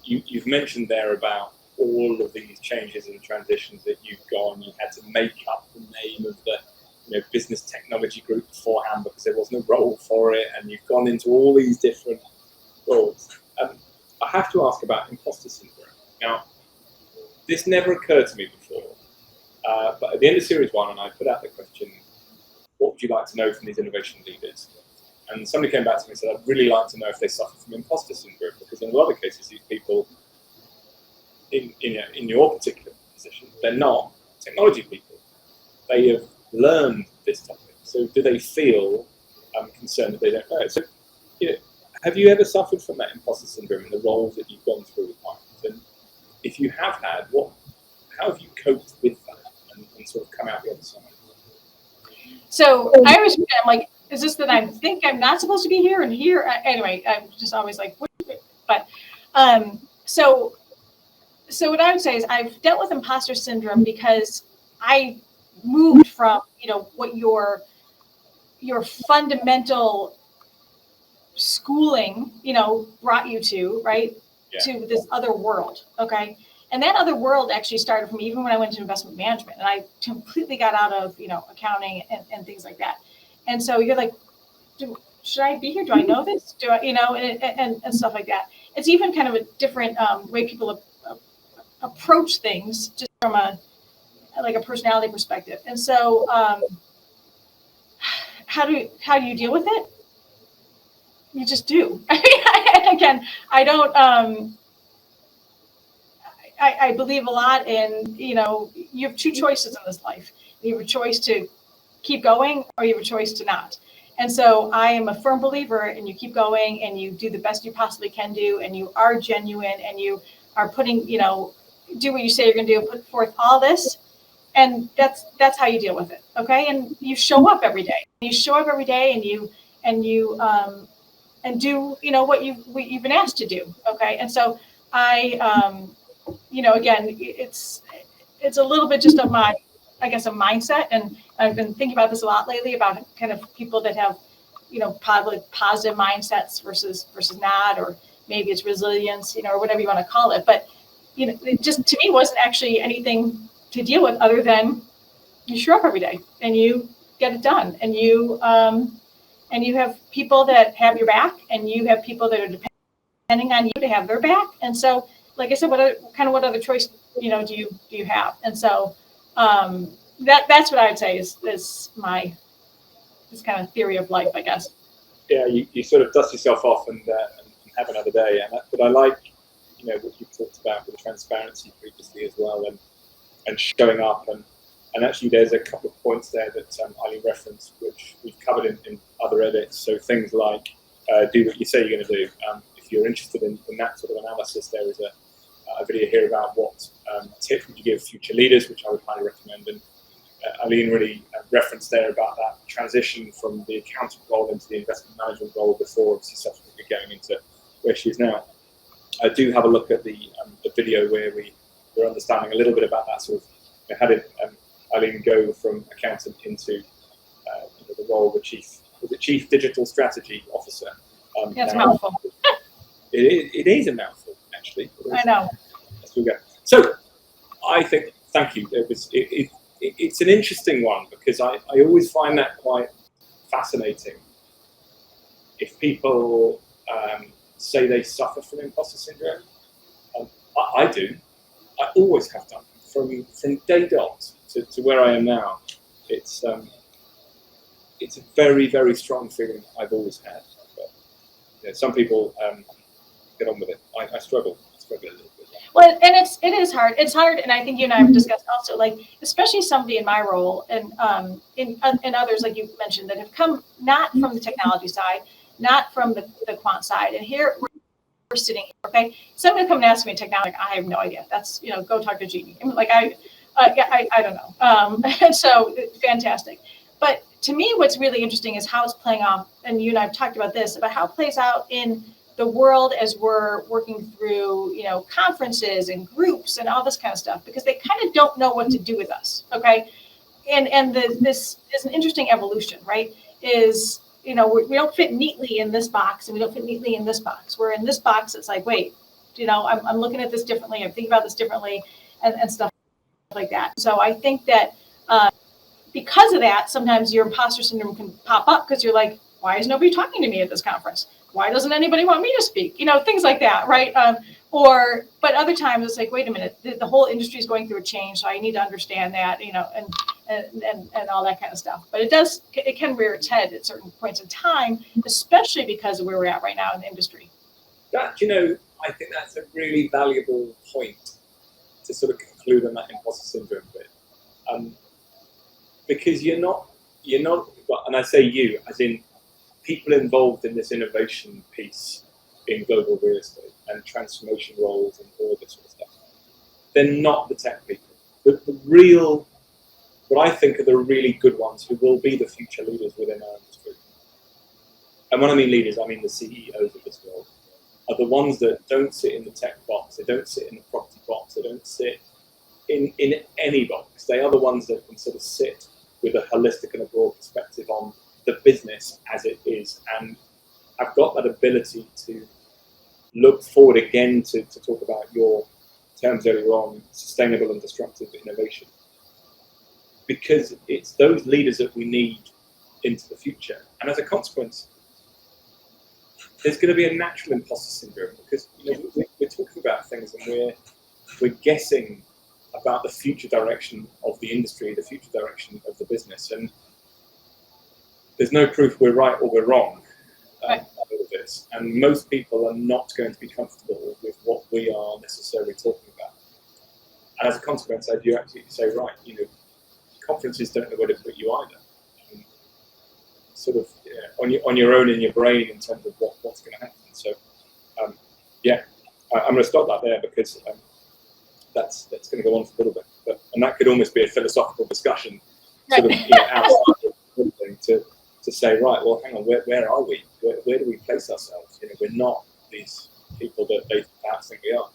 You've mentioned there about all of these changes and transitions that you've gone. You had to make up the name of the business technology group beforehand because there wasn't a role for it, and you've gone into all these different roles. I have to ask about imposter syndrome. Now, this never occurred to me before, but at the end of Series 1, and I put out the question, what would you like to know from these innovation leaders? And somebody came back to me and said, I'd really like to know if they suffer from imposter syndrome, because in a lot of cases, these people in your particular position, they're not technology people. They have learned this topic. So do they feel concerned that they don't know it? So, have you ever suffered from that imposter syndrome in the roles that you've gone through with Hines? And if you have had, how have you coped with that and sort of come out the other side? So I always I'm like, is this that I think I'm not supposed to be here and here? Anyway, I'm just always like, but so what I would say is I've dealt with imposter syndrome because I moved from, what your fundamental schooling, brought you to, right? Yeah. To this other world. Okay. And that other world actually started from even when I went to investment management, and I completely got out of, accounting and things like that. And so you're like, should I be here? Do I know this? Do I, and stuff like that. It's even kind of a different way people approach things just from a personality perspective. And so how do you deal with it? You just do. Again, I don't, I believe a lot in, you have two choices in this life. You have a choice to keep going, or you have a choice to not. And so I am a firm believer in you keep going and you do the best you possibly can do, and you are genuine, and you are putting, do what you say you're going to do, put forth all this. And that's how you deal with it. Okay. And you show up every day. You show up every day and you do, what you've been asked to do. Okay. And so I, again, it's a little bit just of my, I guess, a mindset. And I've been thinking about this a lot lately about kind of people that have, positive mindsets versus not, or maybe it's resilience, or whatever you want to call it. But, it just, to me, wasn't actually anything to deal with other than you show up every day and you get it done, and you have people that have your back, and you have people that are depending on you to have their back. And so, like I said, what other choice, do you have? And so that's what I would say is this kind of theory of life, I guess. Yeah, you sort of dust yourself off and have another day. But I like, what you've talked about with the transparency previously as well, and showing up. And actually, there's a couple of points there that Ilene referenced, which we've covered in other edits. So things like do what you say you're going to do. If you're interested in that sort of analysis, there is a video here about what tip would you give future leaders, which I would highly recommend. And Ilene really referenced there about that transition from the accountant role into the investment management role before obviously subsequently going into where she is now. I do have a look at the video where we're understanding a little bit about that sort of, how did Ilene go from accountant into the role of chief digital strategy officer. That's a mouthful. It is a mouthful, actually. I know. Let's go. So I think, thank you. It's an interesting one, because I always find that quite fascinating. If people say they suffer from imposter syndrome, I do. I always have done. From day dot to where I am now, it's a very, very strong feeling I've always had. But some people get on with it. I struggle a little bit. Well, and it is hard. It's hard, and I think you and I have discussed also, like, especially somebody in my role and in others, like you mentioned, that have come not from the technology side, not from the quant side, and here we're sitting here. Okay, somebody come and ask me technology, like, I have no idea. That's go talk to Jeannie. Like I don't know. And so fantastic. But to me, what's really interesting is how it's playing off. And you and I have talked about this, about how it plays out in the world as we're working through, conferences and groups and all this kind of stuff, because they kind of don't know what to do with us. Okay. And this is an interesting evolution, right? Is, we don't fit neatly in this box, and we don't fit neatly in this box. We're in this box. It's like, wait, I'm looking at this differently. I'm thinking about this differently, and stuff like that. So I think that because of that, sometimes your imposter syndrome can pop up because you're like, why is nobody talking to me at this conference? Why doesn't anybody want me to speak? Things like that, right? But other times it's like, wait a minute, the whole industry is going through a change, so I need to understand that, and all that kind of stuff. But it can rear its head at certain points in time, especially because of where we're at right now in the industry. I think that's a really valuable point to sort of conclude on that imposter syndrome bit. Because you're not, and I say you, as in people involved in this innovation piece in global real estate and transformation roles and all this sort of stuff. They're not the tech people. The real, what I think are the really good ones who will be the future leaders within our industry. And when I mean leaders, I mean the CEOs of this world, are the ones that don't sit in the tech box, they don't sit in the property box, they don't sit in any box. They are the ones that can sort of sit with a holistic and a broad perspective on the business as it is, and have got that ability to look forward again to talk about your terms earlier on, sustainable and disruptive innovation. Because it's those leaders that we need into the future. And as a consequence, there's going to be a natural imposter syndrome because we're talking about things and we're guessing about the future direction of the industry, the future direction of the business. And there's no proof we're right or we're wrong about all of this. And most people are not going to be comfortable with what we are necessarily talking about. And as a consequence, I do absolutely say, right, conferences don't know where to put you either. And sort of on your own in your brain in terms of what's going to happen. So, I'm going to stop that there because that's going to go on for a little bit. And that could almost be a philosophical discussion, sort of outside of the thing to say, right, well, hang on, where are we? Where do we place ourselves? We're not these people that they perhaps think we are.